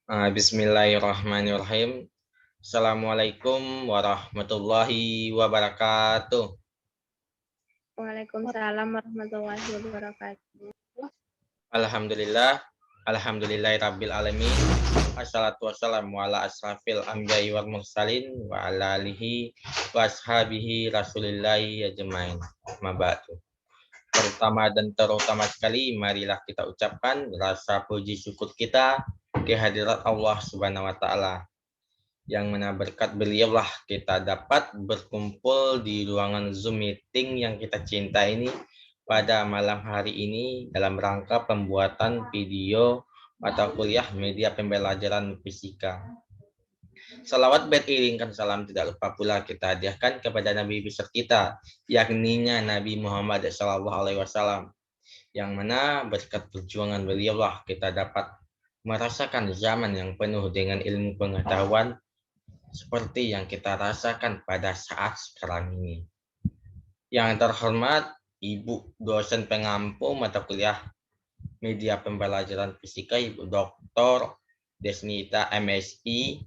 Bismillahirrahmanirrahim. Assalamualaikum warahmatullahi wabarakatuh. Waalaikumsalam warahmatullahi wabarakatuh. Alhamdulillah, alhamdulillahirabbil alamin. Assalatu wassalamu ala asrafil anbiya'i wal mursalin wa ala alihi wa ashabihi rasulillahi ajmain. Mabatu. Pertama dan terutama sekali, marilah kita ucapkan rasa puji syukur kita kehadirat Allah Subhanahu wa taala. Yang mana berkat beliaulah kita dapat berkumpul di ruangan Zoom meeting yang kita cinta ini pada malam hari ini dalam rangka pembuatan video mata kuliah media pembelajaran fisika. Salawat beriringkan salam tidak lupa pula kita hadiahkan kepada Nabi besar kita, yakninya Nabi Muhammad SAW, yang mana berkat perjuangan beliaulah kita dapat merasakan zaman yang penuh dengan ilmu pengetahuan seperti yang kita rasakan pada saat sekarang ini. Yang terhormat Ibu dosen pengampu mata kuliah media pembelajaran fisika, Ibu Dr. Desnita MSI,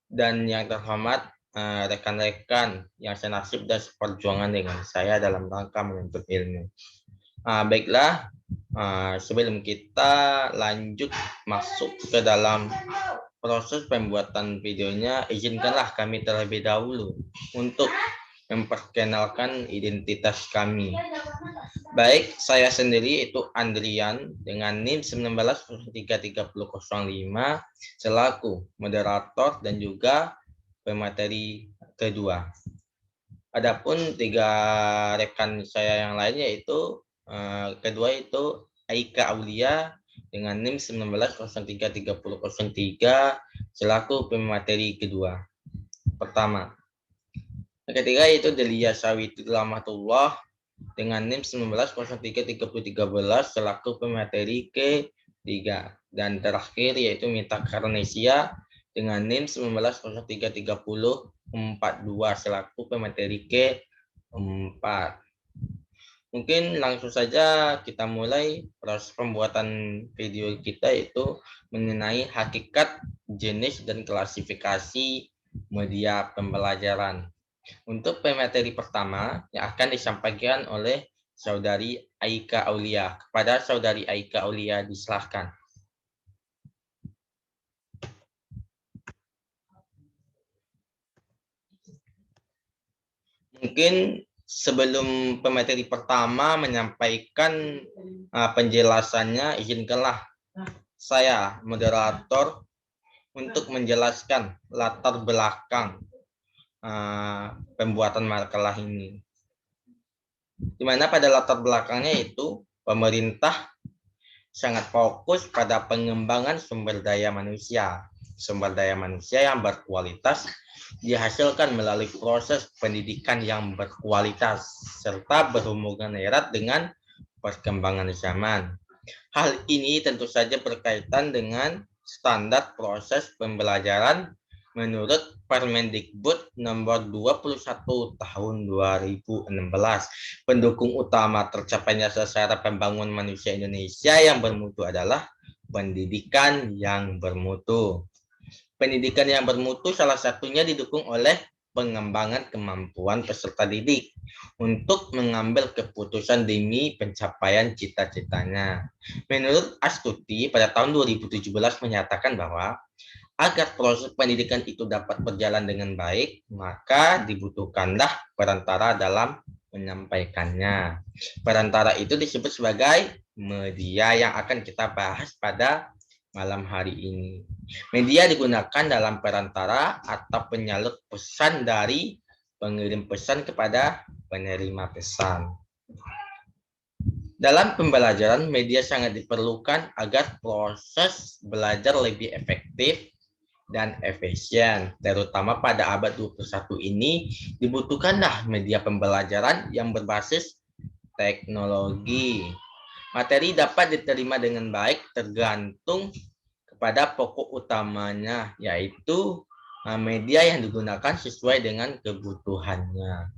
dan yang terhormat rekan-rekan yang senasib dan seperjuangan dengan saya dalam rangka menuntut ilmu. Baiklah, sebelum kita lanjut masuk ke dalam proses pembuatan videonya, izinkanlah kami terlebih dahulu untuk memperkenalkan identitas kami. Baik, saya sendiri itu Andrian dengan NIM 19033005 selaku moderator dan juga pemateri kedua. Adapun tiga rekan saya yang lainnya yaitu kedua itu Aika Aulia dengan NIM 19033003 selaku pemateri kedua. Pertama. Yang ketiga yaitu Delia Sawitri Rahmatullah dengan NIM 19033013 selaku pemateri ketiga. Dan terakhir yaitu Mita Karnesia dengan NIM 19033042 selaku pemateri keempat. Mungkin langsung saja kita mulai proses pembuatan video kita, itu mengenai hakikat, jenis, dan klasifikasi media pembelajaran. Untuk pemateri pertama yang akan disampaikan oleh Saudari Aika Aulia. Kepada Saudari Aika Aulia disilahkan. Mungkin sebelum pemateri pertama menyampaikan penjelasannya, izinkanlah saya, moderator, untuk menjelaskan latar belakang pembuatan makalah ini. Di mana pada latar belakangnya itu pemerintah sangat fokus pada pengembangan sumber daya manusia. Sumber daya manusia yang berkualitas dihasilkan melalui proses pendidikan yang berkualitas serta berhubungan erat dengan perkembangan zaman. Hal ini tentu saja berkaitan dengan standar proses pembelajaran menurut Permendikbud nomor 21 tahun 2016. Pendukung utama tercapainya sasaran pembangunan manusia Indonesia yang bermutu adalah pendidikan yang bermutu. Pendidikan yang bermutu salah satunya didukung oleh pengembangan kemampuan peserta didik untuk mengambil keputusan demi pencapaian cita-citanya. Menurut Astuti pada tahun 2017 menyatakan bahwa agar proses pendidikan itu dapat berjalan dengan baik, maka dibutuhkanlah perantara dalam menyampaikannya. Perantara itu disebut sebagai media yang akan kita bahas pada malam hari ini. Media digunakan dalam perantara atau penyalur pesan dari pengirim pesan kepada penerima pesan. Dalam pembelajaran, media sangat diperlukan agar proses belajar lebih efektif dan efisien. Terutama pada abad 21 ini dibutuhkanlah media pembelajaran yang berbasis teknologi. Materi dapat diterima dengan baik tergantung kepada pokok utamanya, yaitu media yang digunakan sesuai dengan kebutuhannya.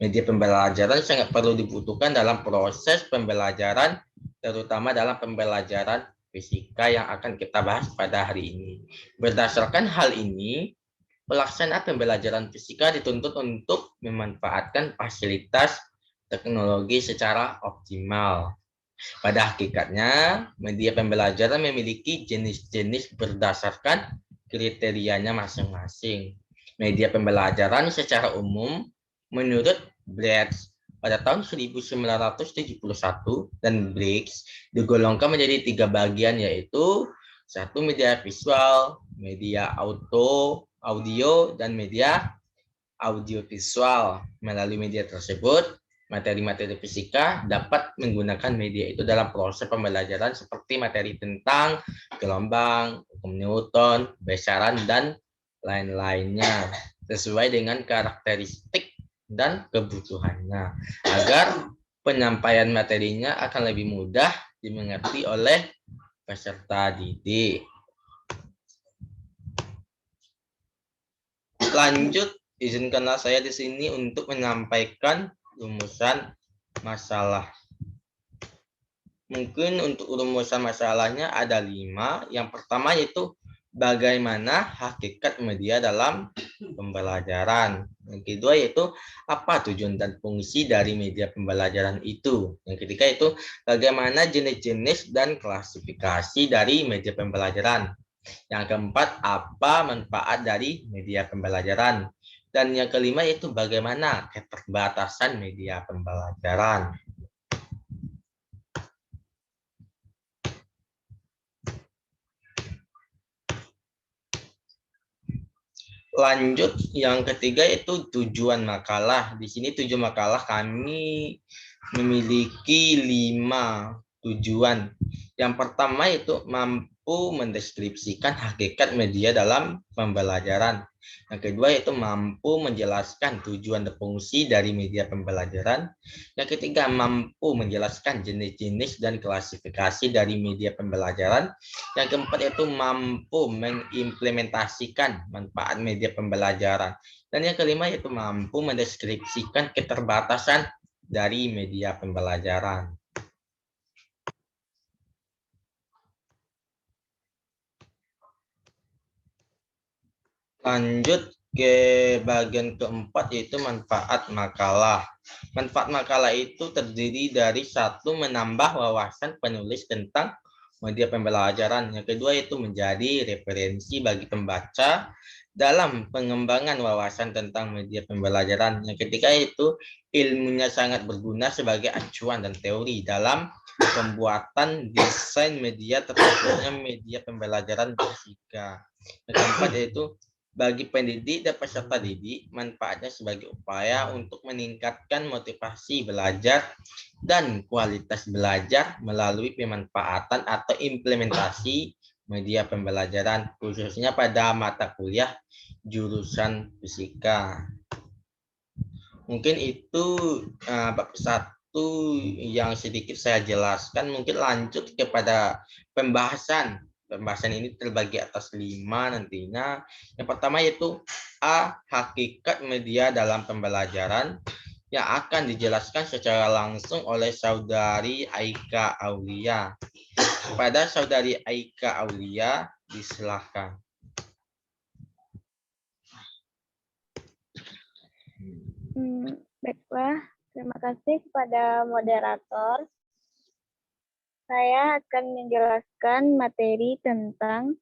Media pembelajaran sangat perlu dibutuhkan dalam proses pembelajaran, terutama dalam pembelajaran fisika yang akan kita bahas pada hari ini. Berdasarkan hal ini, pelaksana pembelajaran fisika dituntut untuk memanfaatkan fasilitas teknologi secara optimal. Pada hakikatnya, media pembelajaran memiliki jenis-jenis berdasarkan kriterianya masing-masing. Media pembelajaran secara umum, menurut Bretz, pada tahun 1971 dan Briggs digolongkan menjadi 3 bagian, yaitu satu media visual, media audio, dan media audiovisual. Melalui media tersebut, materi-materi fisika dapat menggunakan media itu dalam proses pembelajaran seperti materi tentang gelombang, hukum Newton, besaran, dan lain-lainnya sesuai dengan karakteristik dan kebutuhannya agar penyampaian materinya akan lebih mudah dimengerti oleh peserta didik. Lanjut, izinkanlah saya di sini untuk menyampaikan rumusan masalah. Mungkin untuk rumusan masalahnya ada 5. Yang pertama yaitu bagaimana hakikat media dalam pembelajaran. Yang kedua yaitu apa tujuan dan fungsi dari media pembelajaran itu. Yang ketiga yaitu bagaimana jenis-jenis dan klasifikasi dari media pembelajaran. Yang keempat, apa manfaat dari media pembelajaran. Dan yang kelima yaitu bagaimana keterbatasan media pembelajaran. Lanjut, yang ketiga yaitu tujuan makalah. Di sini tujuan makalah kami memiliki 5 tujuan. Yang pertama yaitu mampu mendeskripsikan hakikat media dalam pembelajaran. Yang kedua yaitu mampu menjelaskan tujuan dan fungsi dari media pembelajaran. Yang ketiga mampu menjelaskan jenis-jenis dan klasifikasi dari media pembelajaran. Yang keempat yaitu mampu mengimplementasikan manfaat media pembelajaran. Dan yang kelima yaitu mampu mendeskripsikan keterbatasan dari media pembelajaran. Lanjut ke bagian keempat yaitu manfaat makalah. Manfaat makalah itu terdiri dari satu, menambah wawasan penulis tentang media pembelajaran. Yang kedua yaitu menjadi referensi bagi pembaca dalam pengembangan wawasan tentang media pembelajaran. Yang ketiga yaitu ilmunya sangat berguna sebagai acuan dan teori dalam pembuatan desain media, termasuknya media pembelajaran fisika. Yang keempat yaitu bagi pendidik dan peserta didik, manfaatnya sebagai upaya untuk meningkatkan motivasi belajar dan kualitas belajar melalui pemanfaatan atau implementasi media pembelajaran, khususnya pada mata kuliah jurusan fisika. Mungkin itu bab 1 yang sedikit saya jelaskan. Mungkin lanjut kepada pembahasan. Pembahasan ini terbagi atas 5 nantinya. Yang pertama yaitu A, hakikat media dalam pembelajaran, yang akan dijelaskan secara langsung oleh Saudari Aika Aulia. Kepada Saudari Aika Aulia, disilahkan. Baiklah, terima kasih kepada moderator. Saya akan menjelaskan materi tentang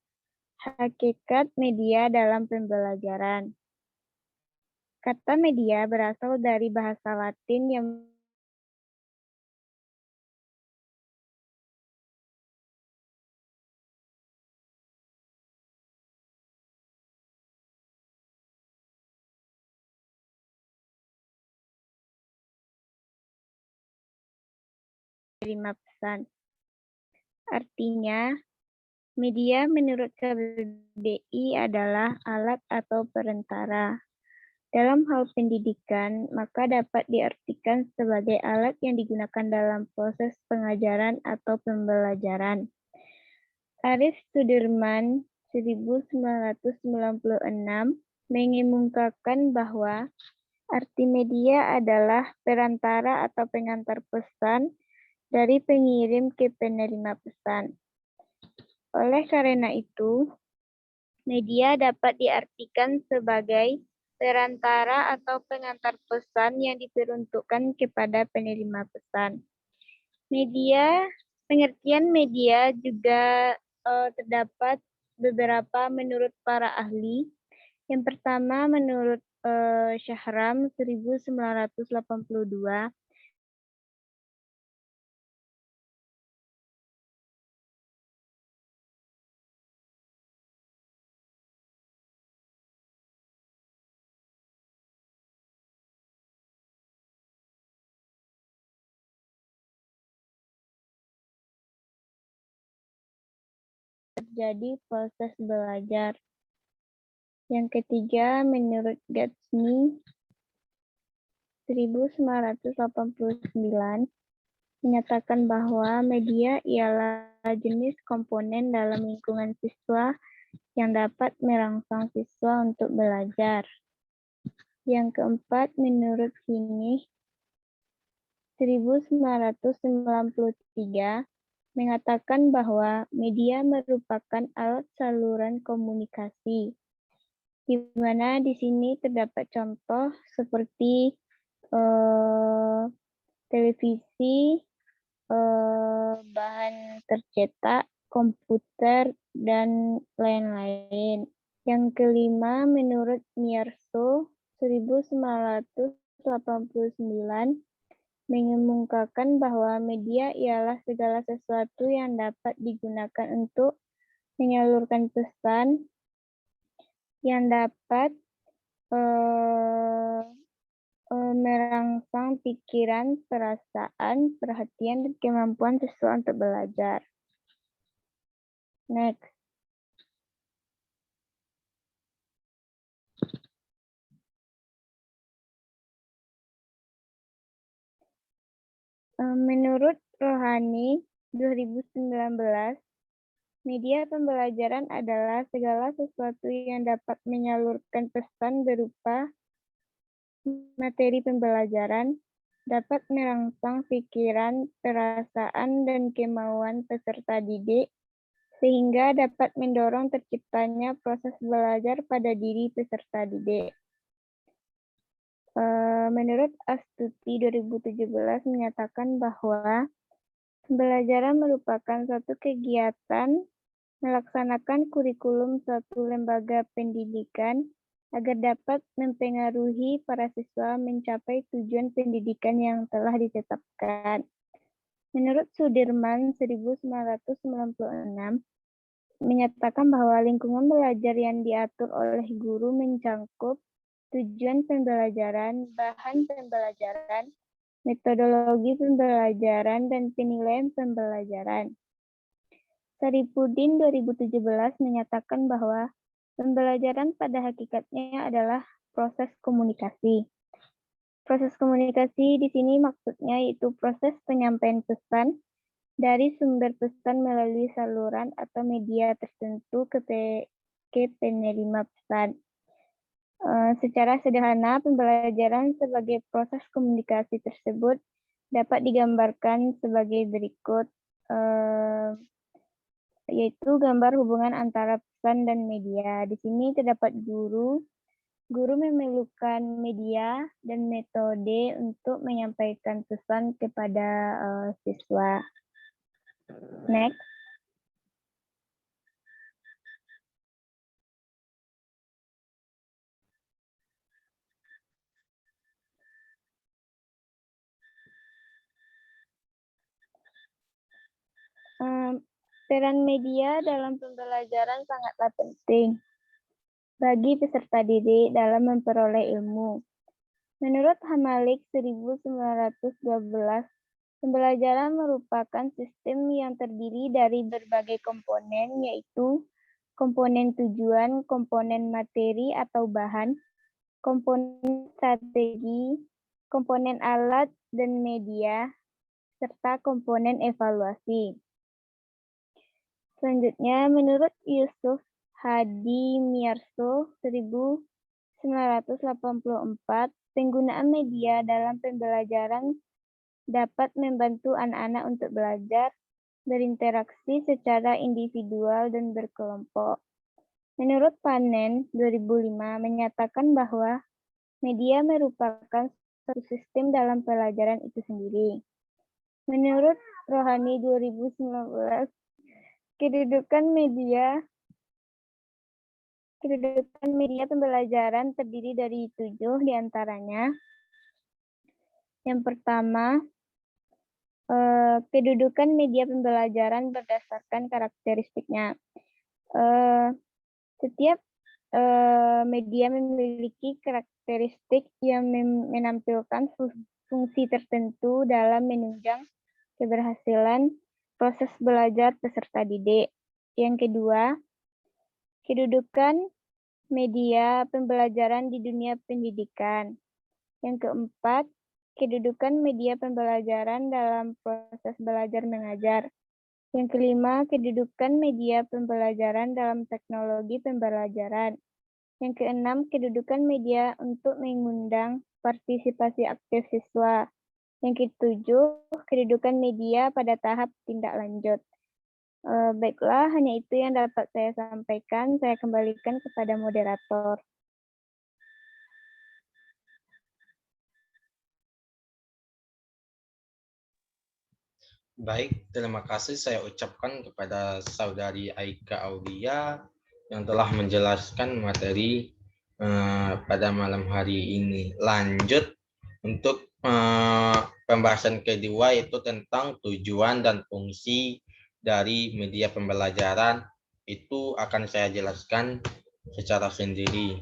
hakikat media dalam pembelajaran. Kata media berasal dari bahasa Latin yang menerima pesan. Artinya, media menurut KBBI adalah alat atau perantara. Dalam hal pendidikan, maka dapat diartikan sebagai alat yang digunakan dalam proses pengajaran atau pembelajaran. Arif Sudirman 1996 mengemukakan bahwa arti media adalah perantara atau pengantar pesan dari pengirim ke penerima pesan. Oleh karena itu, media dapat diartikan sebagai perantara atau pengantar pesan yang diperuntukkan kepada penerima pesan. Pengertian media juga terdapat beberapa menurut para ahli. Yang pertama menurut Shahram 1982, terjadi proses belajar. Yang ketiga menurut Gatsby 1989 menyatakan bahwa media ialah jenis komponen dalam lingkungan siswa yang dapat merangsang siswa untuk belajar. Yang keempat, menurut Hinih 1993 mengatakan bahwa media merupakan alat saluran komunikasi, di mana di sini terdapat contoh seperti televisi, bahan tercetak, komputer, dan lain-lain. Yang kelima, menurut Mierso 1989 mengemukakan bahwa media ialah segala sesuatu yang dapat digunakan untuk menyalurkan pesan yang dapat merangsang pikiran, perasaan, perhatian, dan kemampuan siswa untuk belajar. Next. Menurut Rohani 2019, media pembelajaran adalah segala sesuatu yang dapat menyalurkan pesan berupa materi pembelajaran, dapat merangsang pikiran, perasaan, dan kemauan peserta didik, sehingga dapat mendorong terciptanya proses belajar pada diri peserta didik. Menurut Astuti 2017 menyatakan bahwa pembelajaran merupakan suatu kegiatan melaksanakan kurikulum suatu lembaga pendidikan agar dapat mempengaruhi para siswa mencapai tujuan pendidikan yang telah ditetapkan. Menurut Sudirman 1996 menyatakan bahwa lingkungan belajar yang diatur oleh guru mencangkup tujuan pembelajaran, bahan pembelajaran, metodologi pembelajaran, dan penilaian pembelajaran. Saripudin 2017 menyatakan bahwa pembelajaran pada hakikatnya adalah proses komunikasi. Proses komunikasi di sini maksudnya yaitu proses penyampaian pesan dari sumber pesan melalui saluran atau media tertentu ke penerima pesan. Secara sederhana, pembelajaran sebagai proses komunikasi tersebut dapat digambarkan sebagai berikut, yaitu gambar hubungan antara pesan dan media. Di sini terdapat guru memerlukan media dan metode untuk menyampaikan pesan kepada siswa. Next. Peran media dalam pembelajaran sangatlah penting bagi peserta didik dalam memperoleh ilmu. Menurut Hamalik 1912, pembelajaran merupakan sistem yang terdiri dari berbagai komponen, yaitu komponen tujuan, komponen materi atau bahan, komponen strategi, komponen alat dan media, serta komponen evaluasi. Selanjutnya, menurut Yusuf Hadi Mierso 1984, penggunaan media dalam pembelajaran dapat membantu anak-anak untuk belajar berinteraksi secara individual dan berkelompok. Menurut Panen 2005 menyatakan bahwa media merupakan suatu sistem dalam pelajaran itu sendiri. Menurut Rohani 2019, kedudukan media pembelajaran terdiri dari 7 diantaranya. Yang pertama, kedudukan media pembelajaran berdasarkan karakteristiknya. Setiap media memiliki karakteristik yang menampilkan fungsi tertentu dalam menunjang keberhasilan proses belajar peserta didik. Yang kedua, kedudukan media pembelajaran di dunia pendidikan. Yang keempat, kedudukan media pembelajaran dalam proses belajar mengajar. Yang kelima, kedudukan media pembelajaran dalam teknologi pembelajaran. Yang keenam, kedudukan media untuk mengundang partisipasi aktif siswa. Yang ketujuh, kedudukan media pada tahap tindak lanjut. Baiklah, hanya itu yang dapat saya sampaikan. Saya kembalikan kepada moderator. Baik, terima kasih saya ucapkan kepada Saudari Aika Aulia yang telah menjelaskan materi pada malam hari ini. Lanjut untuk pembahasan kedua, yaitu tentang tujuan dan fungsi dari media pembelajaran. Itu akan saya jelaskan secara sendiri.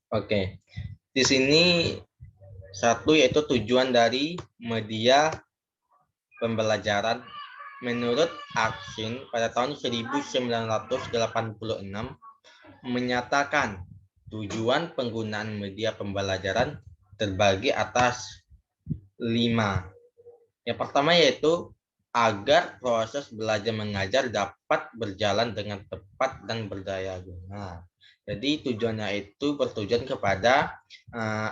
Oke, di sini satu yaitu tujuan dari media pembelajaran. Menurut Aksin pada tahun 1986 menyatakan tujuan penggunaan media pembelajaran terbagi atas 5. Yang pertama yaitu agar proses belajar mengajar dapat berjalan dengan tepat dan berdaya guna. Jadi tujuannya itu bertujuan kepada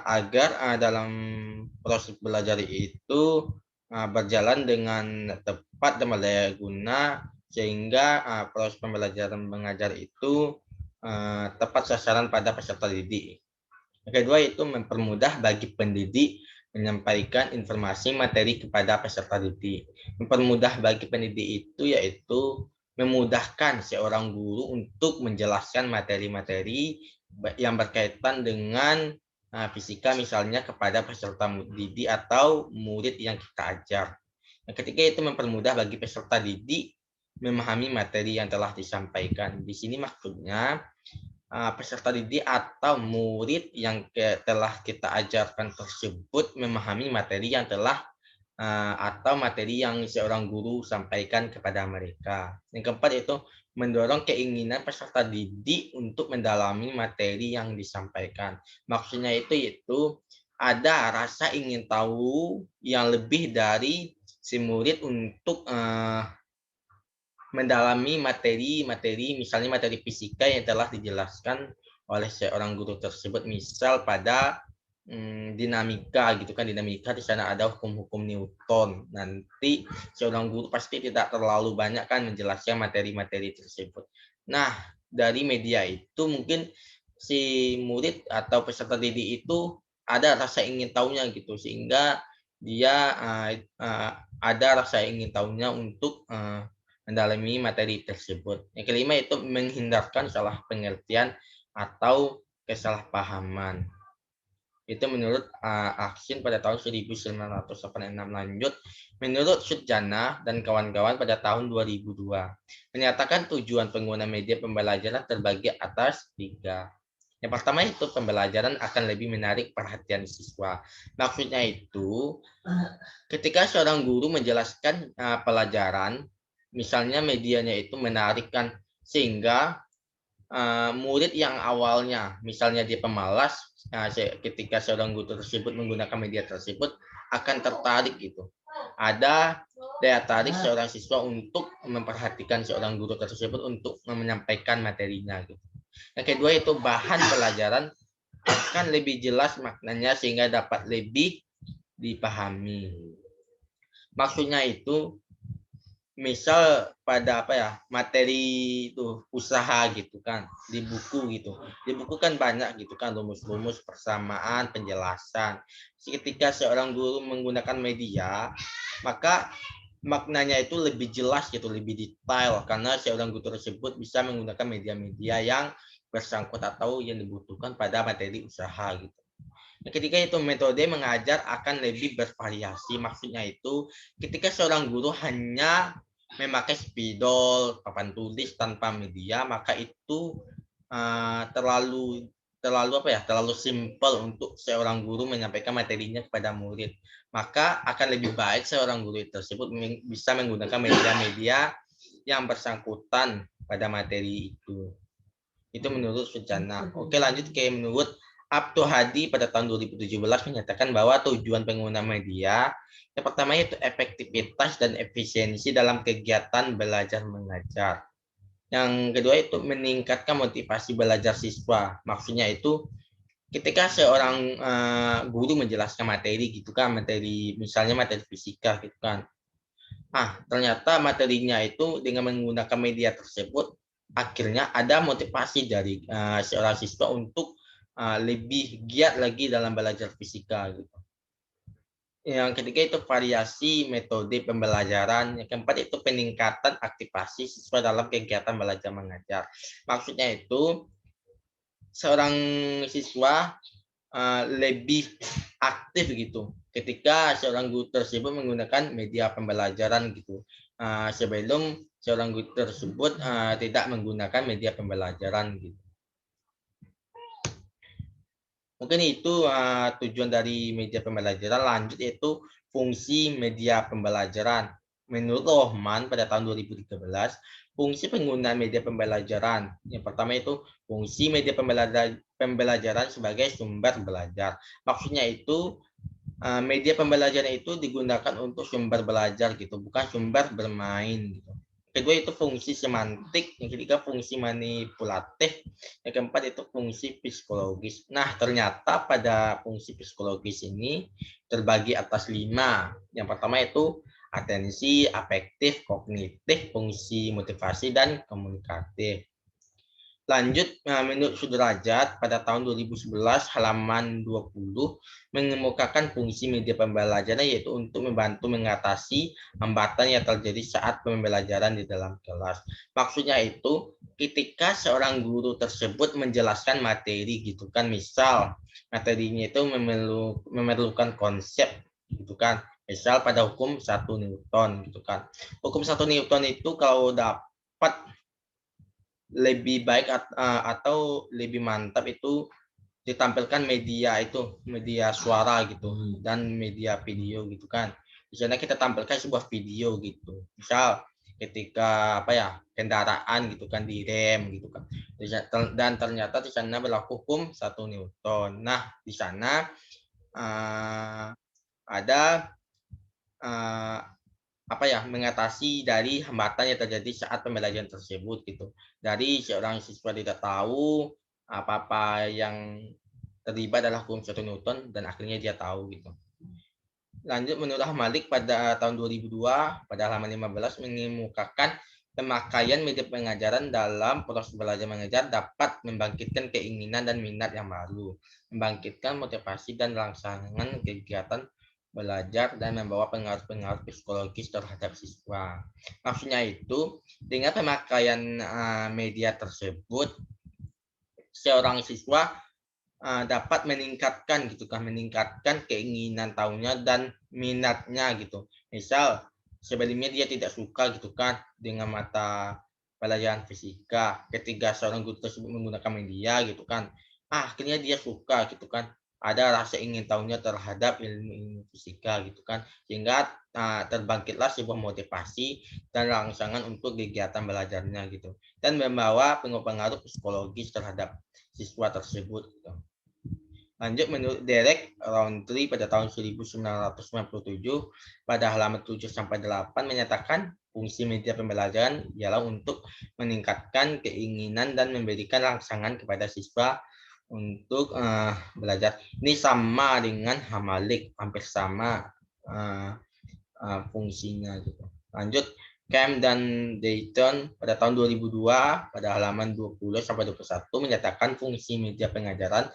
agar dalam proses belajar itu berjalan dengan tepat dan berdaya guna, sehingga proses pembelajaran mengajar itu tepat sasaran pada peserta didik. Yang kedua itu mempermudah bagi pendidik menyampaikan informasi materi kepada peserta didik. Mempermudah bagi pendidik itu yaitu memudahkan seorang guru untuk menjelaskan materi-materi yang berkaitan dengan fisika misalnya kepada peserta didik atau murid yang kita ajar. Yang ketiga itu mempermudah bagi peserta didik memahami materi yang telah disampaikan. Di sini maksudnya peserta didik atau murid yang telah kita ajarkan tersebut memahami materi yang telah atau materi yang seorang guru sampaikan kepada mereka. Yang keempat itu mendorong keinginan peserta didik untuk mendalami materi yang disampaikan. Maksudnya itu ada rasa ingin tahu yang lebih dari si murid untuk mendalami materi misalnya materi fisika yang telah dijelaskan oleh seorang guru tersebut, misal pada dinamika gitu kan, dinamika di sana ada hukum-hukum Newton. Nanti seorang guru pasti tidak terlalu banyak kan menjelaskan materi-materi tersebut. Nah, dari media itu mungkin si murid atau peserta didik itu ada rasa ingin tahunya gitu, sehingga dia ada rasa ingin tahunya untuk mendalami materi tersebut. Yang kelima itu menghindarkan salah pengertian atau kesalahpahaman. Itu menurut Aksin pada tahun 1986. Lanjut, menurut Sutjana dan kawan-kawan pada tahun 2002, menyatakan tujuan pengguna media pembelajaran terbagi atas 3. Yang pertama itu pembelajaran akan lebih menarik perhatian siswa. Maksudnya itu, ketika seorang guru menjelaskan pelajaran, misalnya medianya itu menarik kan, sehingga murid yang awalnya misalnya dia pemalas, ketika seorang guru tersebut menggunakan media tersebut akan tertarik gitu. Ada daya tarik seorang siswa untuk memperhatikan seorang guru tersebut untuk menyampaikan materinya gitu. Yang kedua itu bahan pelajaran akan lebih jelas maknanya sehingga dapat lebih dipahami. Maksudnya itu misal pada materi itu usaha gitu kan di buku gitu. Di buku kan banyak gitu kan rumus-rumus persamaan, penjelasan. Ketika seorang guru menggunakan media, maka maknanya itu lebih jelas gitu, lebih detail karena seorang guru tersebut bisa menggunakan media-media yang bersangkut atau yang dibutuhkan pada materi usaha gitu. Ketika itu metode mengajar akan lebih bervariasi. Maksudnya itu ketika seorang guru hanya memakai spidol, papan tulis tanpa media, maka itu terlalu terlalu simpel untuk seorang guru menyampaikan materinya kepada murid. Maka akan lebih baik seorang guru tersebut bisa menggunakan media-media yang bersangkutan pada materi itu. Itu menurut Sujana. Oke, lanjut ke menurut Abdul Hadi pada tahun 2017 menyatakan bahwa tujuan pengguna media yang pertama itu efektivitas dan efisiensi dalam kegiatan belajar mengajar. Yang kedua itu meningkatkan motivasi belajar siswa. Maksudnya itu ketika seorang guru menjelaskan materi gitu kan, materi misalnya materi fisika gitu kan. Ternyata materinya itu dengan menggunakan media tersebut akhirnya ada motivasi dari seorang siswa untuk lebih giat lagi dalam belajar fisika gitu. Yang ketiga itu variasi metode pembelajaran. Yang keempat itu peningkatan aktivasi siswa dalam kegiatan belajar mengajar. Maksudnya itu seorang siswa lebih aktif gitu ketika seorang guru tersebut menggunakan media pembelajaran gitu sebelum seorang guru tersebut tidak menggunakan media pembelajaran gitu. Mungkin itu tujuan dari media pembelajaran. Lanjut yaitu fungsi media pembelajaran. Menurut Rohman pada tahun 2013, fungsi penggunaan media pembelajaran. Yang pertama itu fungsi media pembelajaran sebagai sumber belajar. Maksudnya itu media pembelajaran itu digunakan untuk sumber belajar gitu, bukan sumber bermain gitu. Kedua itu fungsi semantik, yang ketiga fungsi manipulatif, yang keempat itu fungsi psikologis. Nah, ternyata pada fungsi psikologis ini terbagi atas 5. Yang pertama itu atensi, afektif, kognitif, fungsi motivasi, dan komunikatif. Lanjut, menurut Sudrajat pada tahun 2011 halaman 20 mengemukakan fungsi media pembelajaran yaitu untuk membantu mengatasi hambatan yang terjadi saat pembelajaran di dalam kelas. Maksudnya itu ketika seorang guru tersebut menjelaskan materi gitu kan, misal materinya itu memerlukan konsep gitu kan. Misal pada hukum 1 Newton gitu kan. Hukum 1 Newton itu kalau dapat lebih baik atau lebih mantap itu ditampilkan media suara gitu dan media video gitu kan. Di sana kita tampilkan sebuah video gitu. Misal ketika kendaraan gitu kan direm gitu kan. Dan ternyata di sana berlaku hukum 1 Newton. Nah, di sana ada mengatasi dari hambatan yang terjadi saat pembelajaran tersebut gitu. Dari seorang siswa tidak tahu apa-apa yang terlibat adalah hukum 1 Newton dan akhirnya dia tahu gitu. Lanjut menurut Malik pada tahun 2002 pada halaman 15 mengemukakan pemakaian media pengajaran dalam proses belajar mengajar dapat membangkitkan keinginan dan minat yang baru, membangkitkan motivasi dan rangsangan kegiatan belajar dan membawa pengaruh-pengaruh psikologis terhadap siswa. Maksudnya itu dengan pemakaian media tersebut seorang siswa dapat meningkatkan gitu kan, meningkatkan keinginan tahunya dan minatnya gitu. Misal sebelumnya dia tidak suka gitu kan dengan mata pelajaran fisika, ketika seorang guru tersebut menggunakan media gitu kan, akhirnya dia suka gitu kan, ada rasa ingin tahunya terhadap ilmu fisika gitu kan, sehingga terbangkitlah sebuah motivasi dan rangsangan untuk kegiatan belajarnya gitu, dan membawa pengaruh psikologis terhadap siswa tersebut gitu. Lanjut menurut Derek Rountree pada tahun 1997 pada halaman 7 sampai 8 menyatakan fungsi media pembelajaran ialah untuk meningkatkan keinginan dan memberikan rangsangan kepada siswa untuk belajar. Ini sama dengan Hamalik, hampir sama fungsinya gitu. Lanjut, Camp dan Dayton pada tahun 2002 pada halaman 20 sampai 21 menyatakan fungsi media pengajaran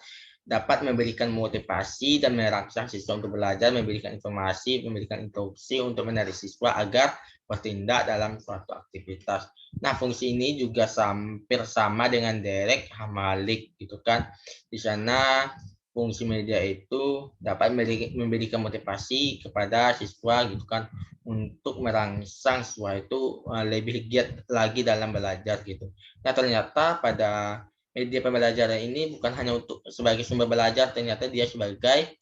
dapat memberikan motivasi dan merangsang siswa untuk belajar, memberikan informasi, memberikan instruksi untuk menarik siswa agar bertindak dalam suatu aktivitas. Nah, fungsi ini juga hampir sama dengan Derek Hamalik gitu kan. Di sana fungsi media itu dapat memberikan motivasi kepada siswa gitu kan untuk merangsang siswa itu lebih giat lagi dalam belajar gitu. Nah, ternyata pada media pembelajaran ini bukan hanya untuk sebagai sumber belajar, ternyata dia sebagai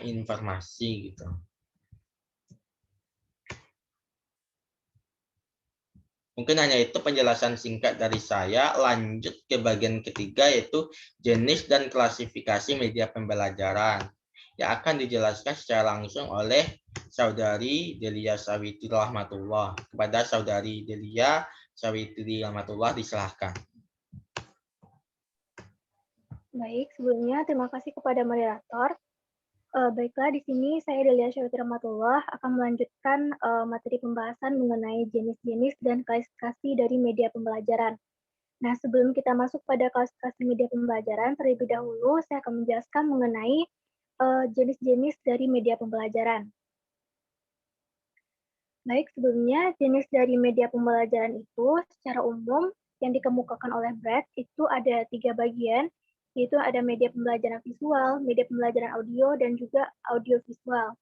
informasi gitu. Mungkin hanya itu penjelasan singkat dari saya. Lanjut ke bagian ketiga, yaitu jenis dan klasifikasi media pembelajaran yang akan dijelaskan secara langsung oleh Saudari Delia Sawitri Rahmatullah. Kepada Saudari Delia Sawitri Rahmatullah, disilahkan. Baik, sebelumnya terima kasih kepada moderator. Baiklah, di sini saya Delia Syarifah Rahmatullah akan melanjutkan materi pembahasan mengenai jenis-jenis dan klasifikasi dari media pembelajaran. Nah, sebelum kita masuk pada klasifikasi media pembelajaran, terlebih dahulu saya akan menjelaskan mengenai jenis-jenis dari media pembelajaran. Baik, sebelumnya jenis dari media pembelajaran itu secara umum yang dikemukakan oleh Brad itu ada 3 bagian, yaitu ada media pembelajaran visual, media pembelajaran audio, dan juga audiovisual.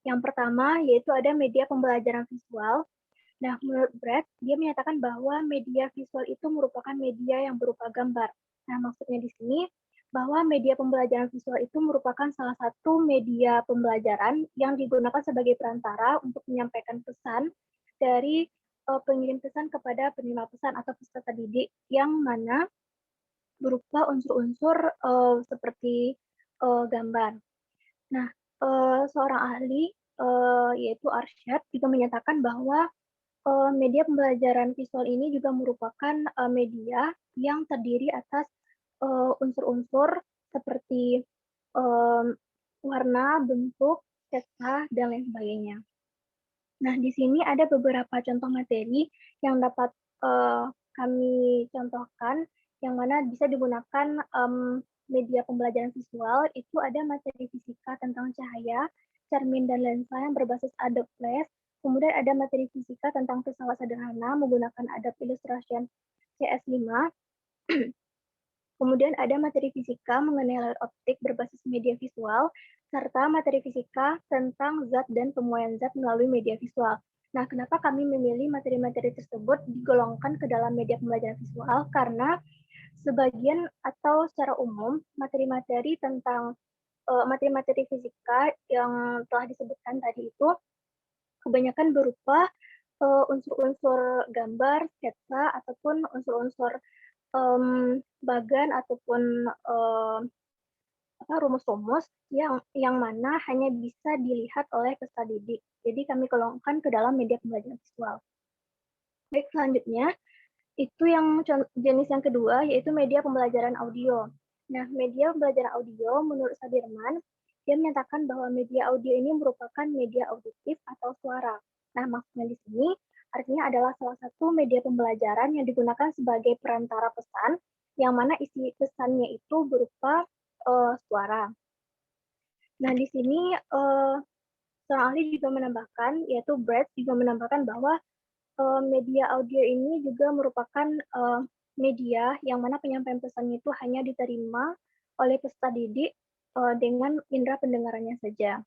Yang pertama yaitu ada media pembelajaran visual. Nah, menurut Brad, dia menyatakan bahwa media visual itu merupakan media yang berupa gambar. Nah, maksudnya di sini bahwa media pembelajaran visual itu merupakan salah satu media pembelajaran yang digunakan sebagai perantara untuk menyampaikan pesan dari pengirim pesan kepada penerima pesan atau peserta didik yang mana berupa unsur-unsur seperti gambar. Nah, seorang ahli yaitu Arsyad juga menyatakan bahwa media pembelajaran visual ini juga merupakan media yang terdiri atas unsur-unsur seperti warna, bentuk, sketsa, dan lain sebagainya. Nah, di sini ada beberapa contoh materi yang dapat kami contohkan, yang mana bisa digunakan media pembelajaran visual. Itu ada materi fisika tentang cahaya, cermin, dan lensa yang berbasis Adobe Flash. Kemudian ada materi fisika tentang pesawat sederhana menggunakan Adobe Illustration CS5. Kemudian ada materi fisika mengenai layar optik berbasis media visual, serta materi fisika tentang zat dan pemuaian zat melalui media visual. Nah, kenapa kami memilih materi-materi tersebut digolongkan ke dalam media pembelajaran visual? Karena sebagian atau secara umum materi-materi tentang materi-materi fisika yang telah disebutkan tadi itu kebanyakan berupa unsur-unsur gambar, sketsa, ataupun unsur-unsur bagan ataupun rumus-rumus yang mana hanya bisa dilihat oleh peserta didik. Jadi kami golongkan ke dalam media pembelajaran visual. Baik, selanjutnya itu yang jenis yang kedua yaitu media pembelajaran audio. Nah, media pembelajaran audio menurut Sadirman dia menyatakan bahwa media audio ini merupakan media auditif atau suara. Nah, maksudnya di sini artinya adalah salah satu media pembelajaran yang digunakan sebagai perantara pesan, yang mana isi pesannya itu berupa suara. Nah, di sini seorang ahli juga menambahkan, yaitu Brad juga menambahkan bahwa media audio ini juga merupakan media yang mana penyampaian pesannya itu hanya diterima oleh peserta didik dengan indera pendengarannya saja.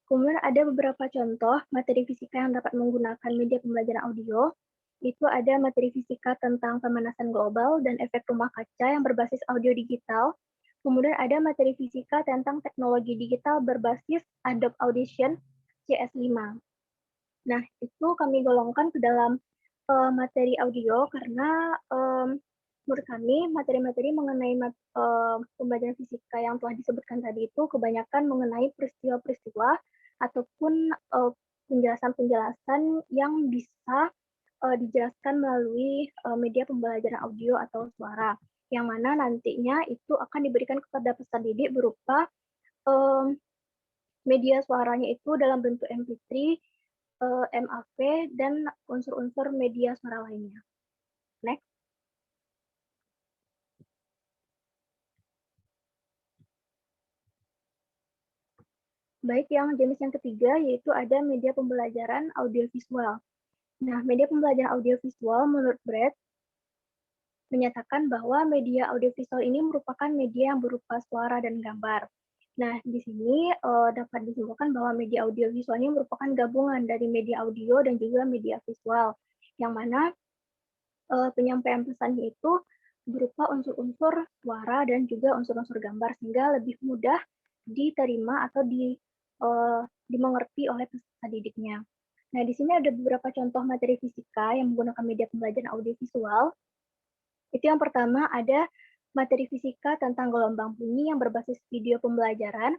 Kemudian ada beberapa contoh materi fisika yang dapat menggunakan media pembelajaran audio. Itu ada materi fisika tentang pemanasan global dan efek rumah kaca yang berbasis audio digital. Kemudian ada materi fisika tentang teknologi digital berbasis Adobe Audition CS5. Nah, itu kami golongkan ke dalam materi audio karena menurut kami materi-materi mengenai pembelajaran fisika yang telah disebutkan tadi itu kebanyakan mengenai peristiwa-peristiwa ataupun penjelasan-penjelasan yang bisa dijelaskan melalui media pembelajaran audio atau suara. yang mana nantinya itu akan diberikan kepada peserta didik berupa media suaranya itu dalam bentuk MP3, MAV, dan unsur-unsur media suara lainnya. Next. Baik, yang jenis yang ketiga yaitu ada media pembelajaran audiovisual. Nah, media pembelajaran audiovisual menurut Brett menyatakan bahwa media audiovisual ini merupakan media yang berupa suara dan gambar. Nah, di sini dapat disimpulkan bahwa media audiovisual ini merupakan gabungan dari media audio dan juga media visual, yang mana penyampaian pesannya itu berupa unsur-unsur suara dan juga unsur-unsur gambar, sehingga lebih mudah diterima atau dimengerti oleh peserta didiknya. Nah, di sini ada beberapa contoh materi fisika yang menggunakan media pembelajaran audiovisual. Itu yang pertama ada materi fisika tentang gelombang bunyi yang berbasis video pembelajaran,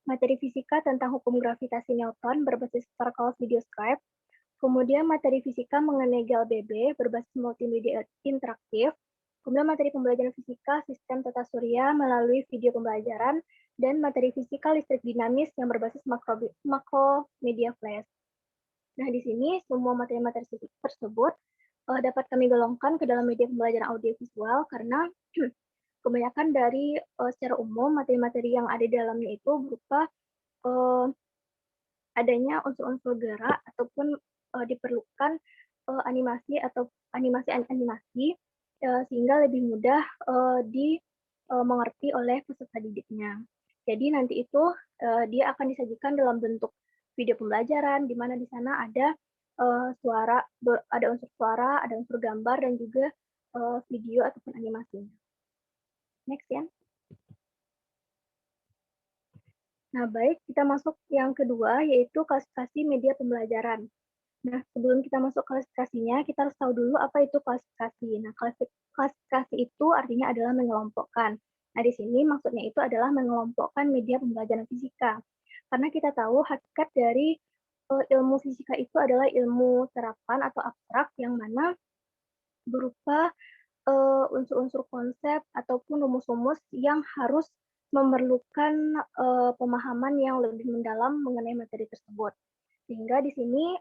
materi fisika tentang hukum gravitasi Newton berbasis circle video scribe, kemudian materi fisika mengenai GLBB berbasis multimedia interaktif, kemudian materi pembelajaran fisika sistem tata surya melalui video pembelajaran, dan materi fisika listrik dinamis yang berbasis makro media flash. Nah, di sini semua materi-materi tersebut dapat kami golongkan ke dalam media pembelajaran audiovisual karena kebanyakan dari secara umum materi-materi yang ada di dalamnya itu berupa adanya unsur-unsur gerak ataupun diperlukan animasi atau animasi sehingga lebih mudah dimengerti oleh peserta didiknya. Jadi nanti itu dia akan disajikan dalam bentuk video pembelajaran, di mana di sana ada suara, ada unsur suara, ada unsur gambar, dan juga video ataupun animasinya. Next ya. Nah, baik, kita masuk yang kedua, yaitu klasifikasi media pembelajaran. Nah, sebelum kita masuk klasifikasinya, kita harus tahu dulu apa itu klasifikasi. Nah, klasifikasi itu artinya adalah mengelompokkan. Nah, di sini maksudnya itu adalah mengelompokkan media pembelajaran fisika. Karena kita tahu hakikat dari ilmu fisika itu adalah ilmu terapan atau abstrak yang mana berupa unsur-unsur konsep ataupun rumus-rumus yang harus memerlukan pemahaman yang lebih mendalam mengenai materi tersebut. Sehingga di sini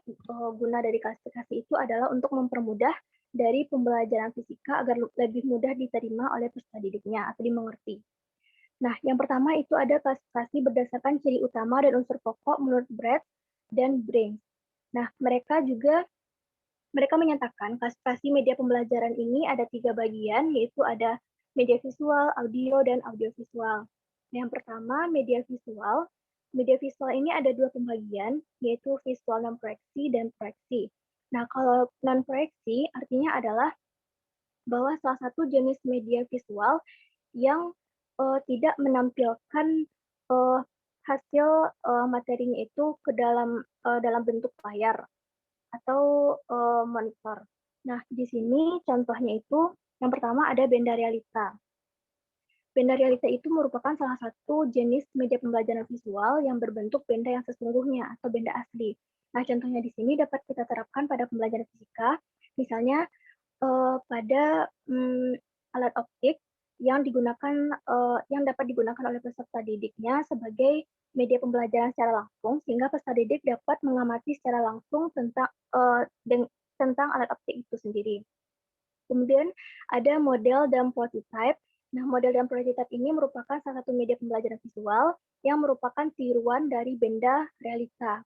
guna dari klasifikasi itu adalah untuk mempermudah dari pembelajaran fisika agar lebih mudah diterima oleh peserta didiknya atau dimengerti. Nah, yang pertama itu ada klasifikasi berdasarkan ciri utama dan unsur pokok menurut Brett dan Brings. Nah, mereka menyatakan klasifikasi media pembelajaran ini ada 3 bagian, yaitu ada media visual, audio, dan audiovisual. Yang pertama, media visual. Media visual ini ada 2 pembagian, yaitu visual non-proyeksi dan proyeksi. Nah, kalau non-proyeksi artinya adalah bahwa salah satu jenis media visual yang tidak menampilkan hasil materinya itu ke dalam bentuk layar atau monitor. Nah, di sini contohnya itu yang pertama ada benda realita. Benda realita itu merupakan salah satu jenis media pembelajaran visual yang berbentuk benda yang sesungguhnya atau benda asli. Nah, contohnya di sini dapat kita terapkan pada pembelajaran fisika, misalnya pada alat optik yang dapat digunakan oleh peserta didiknya sebagai media pembelajaran secara langsung, sehingga peserta didik dapat mengamati secara langsung tentang alat optik itu sendiri. Kemudian ada model dan prototype. Nah, model dan prototype ini merupakan salah satu media pembelajaran visual yang merupakan tiruan dari benda realita.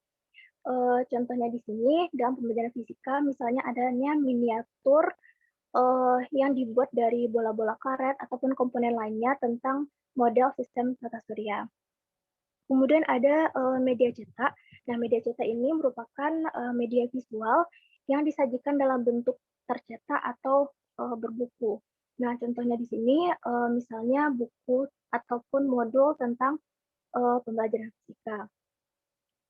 Contohnya di sini dalam pembelajaran fisika, misalnya adanya miniatur yang dibuat dari bola-bola karet ataupun komponen lainnya tentang model sistem tata surya. Kemudian ada media cetak. Nah, media cetak ini merupakan media visual yang disajikan dalam bentuk tercetak atau berbuku. Nah, contohnya di sini misalnya buku ataupun modul tentang pembelajaran fisika.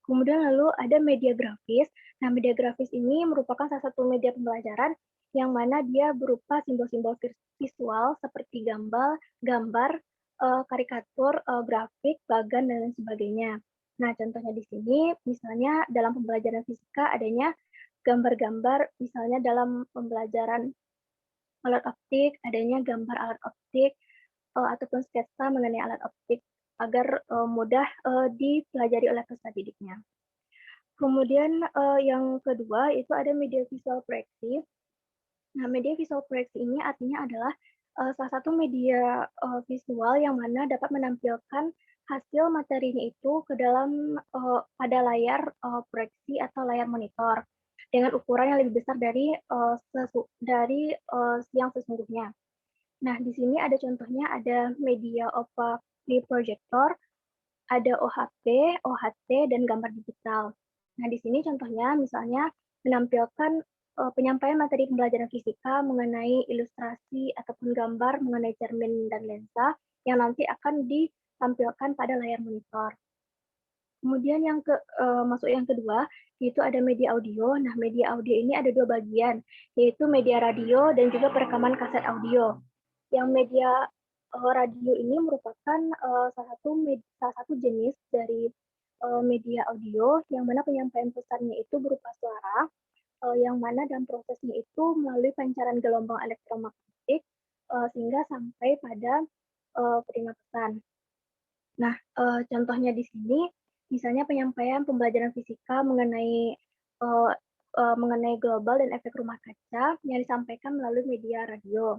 Kemudian lalu ada media grafis. Nah, media grafis ini merupakan salah satu media pembelajaran yang mana dia berupa simbol-simbol visual seperti gambar, karikatur, grafik, bagan, dan lain sebagainya. Nah, contohnya di sini, misalnya dalam pembelajaran fisika adanya gambar-gambar, misalnya dalam pembelajaran alat optik, adanya gambar alat optik, ataupun sketsa mengenai alat optik agar mudah dipelajari oleh peserta didiknya. Kemudian yang kedua itu ada media visual proyektif. Nah, media visual proyeksi ini artinya adalah salah satu media visual yang mana dapat menampilkan hasil materinya itu ke dalam pada layar proyeksi atau layar monitor dengan ukuran yang lebih besar dari yang sesungguhnya. Nah, di sini ada contohnya, ada media opaque projector, ada OHP, OHT, dan gambar digital. Nah, di sini contohnya misalnya menampilkan penyampaian materi pembelajaran fisika mengenai ilustrasi ataupun gambar mengenai cermin dan lensa yang nanti akan ditampilkan pada layar monitor. Kemudian masuk yang kedua, yaitu ada media audio. Nah, media audio ini ada dua bagian, yaitu media radio dan juga perekaman kaset audio. Yang media radio ini merupakan salah satu jenis dari media audio yang mana penyampaian pesannya itu berupa suara, yang mana dalam prosesnya itu melalui pancaran gelombang elektromagnetik sehingga sampai pada penerima pesan. Nah, contohnya di sini misalnya penyampaian pembelajaran fisika mengenai global dan efek rumah kaca yang disampaikan melalui media radio.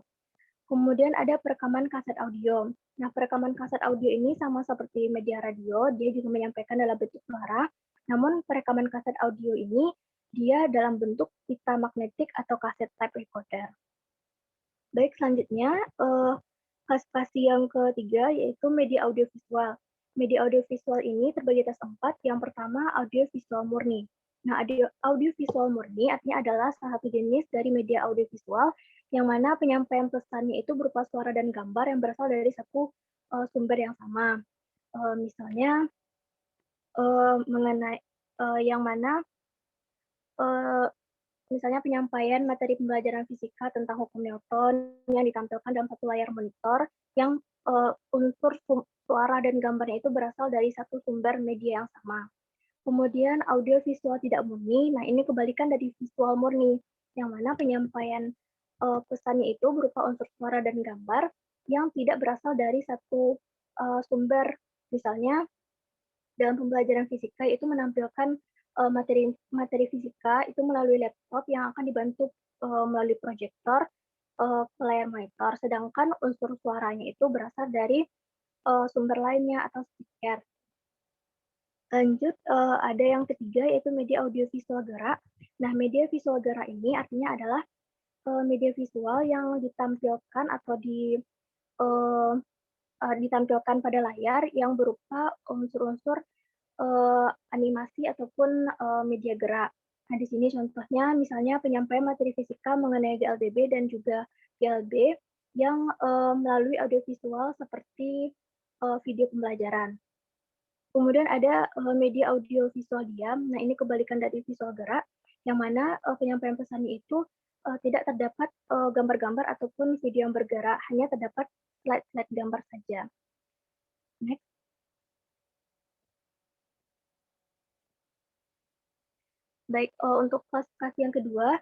Kemudian ada perekaman kaset audio. Nah, perekaman kaset audio ini sama seperti media radio, dia juga menyampaikan dalam bentuk suara. Namun perekaman kaset audio ini dia dalam bentuk pita magnetik atau kaset tape recorder. Baik, selanjutnya klasifikasi yang ketiga yaitu media audiovisual. Media audiovisual ini terbagi atas 4. Yang pertama, audiovisual murni. Nah, audiovisual murni artinya adalah salah satu jenis dari media audiovisual yang mana penyampaian pesannya itu berupa suara dan gambar yang berasal dari satu sumber yang sama. Misalnya mengenai yang mana misalnya penyampaian materi pembelajaran fisika tentang hukum Newton yang ditampilkan dalam satu layar monitor yang unsur suara dan gambarnya itu berasal dari satu sumber media yang sama. Kemudian audio visual tidak murni, nah ini kebalikan dari visual murni, yang mana penyampaian pesannya itu berupa unsur suara dan gambar yang tidak berasal dari satu sumber. Misalnya dalam pembelajaran fisika itu menampilkan materi fisika itu melalui laptop yang akan dibantu melalui proyektor ke layar monitor, sedangkan unsur suaranya itu berasal dari sumber lainnya atau speaker. Lanjut, ada yang ketiga yaitu media audiovisual gerak. Nah, media visual gerak ini artinya adalah media visual yang ditampilkan atau ditampilkan pada layar yang berupa unsur-unsur animasi ataupun media gerak. Nah, di sini contohnya misalnya penyampaian materi fisika mengenai GLDB dan juga GLB yang melalui audiovisual seperti video pembelajaran. Kemudian ada media audio visual diam. Nah, ini kebalikan dari visual gerak, yang mana penyampaian pesannya itu tidak terdapat gambar-gambar ataupun video yang bergerak, hanya terdapat slide-slide gambar saja. Next. Baik, untuk klasifikasi yang kedua,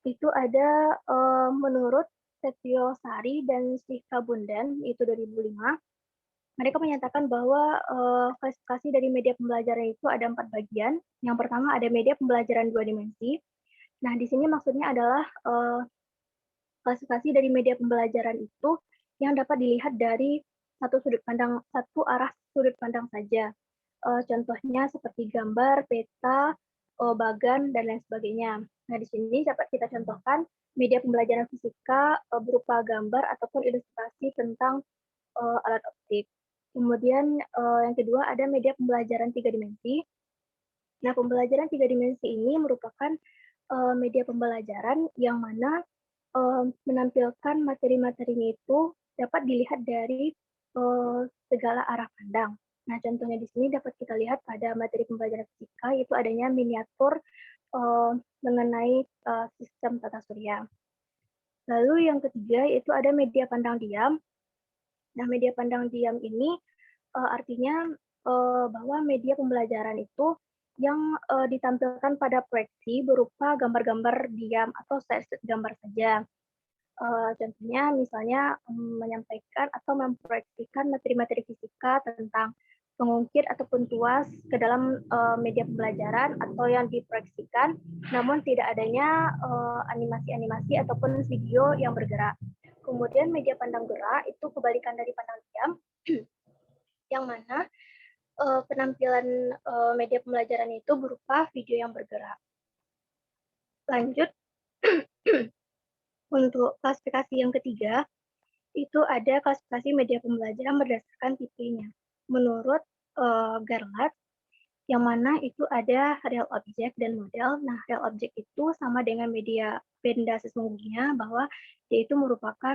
itu ada menurut Setiosari dan Sikabundan, itu 2005, mereka menyatakan bahwa klasifikasi dari media pembelajaran itu ada 4 bagian. Yang pertama ada media pembelajaran 2 dimensi. Nah, di sini maksudnya adalah klasifikasi dari media pembelajaran itu yang dapat dilihat dari satu arah sudut pandang saja. Contohnya seperti gambar, peta, bagan, dan lain sebagainya. Nah, di sini dapat kita contohkan media pembelajaran fisika berupa gambar ataupun ilustrasi tentang alat optik. Kemudian yang kedua ada media pembelajaran 3 dimensi. Nah, pembelajaran 3 dimensi ini merupakan media pembelajaran yang mana menampilkan materi-materinya itu dapat dilihat dari segala arah pandang. Nah, contohnya di sini dapat kita lihat pada materi pembelajaran fisika, yaitu adanya miniatur mengenai sistem tata surya. Lalu yang ketiga yaitu ada media pandang diam. Nah, media pandang diam ini artinya bahwa media pembelajaran itu yang ditampilkan pada proyeksi berupa gambar-gambar diam atau slide gambar saja. Contohnya misalnya menyampaikan atau memproyeksikan materi-materi fisika tentang pengungkit ataupun tuas ke dalam media pembelajaran atau yang diproyeksikan, namun tidak adanya animasi-animasi ataupun video yang bergerak. Kemudian media pandang gerak itu kebalikan dari pandang diam, yang mana penampilan media pembelajaran itu berupa video yang bergerak. Lanjut, untuk klasifikasi yang ketiga, itu ada klasifikasi media pembelajaran berdasarkan tipenya. Menurut Garlat, yang mana itu ada real object dan model. Nah, real object itu sama dengan media benda sesungguhnya, bahwa dia itu merupakan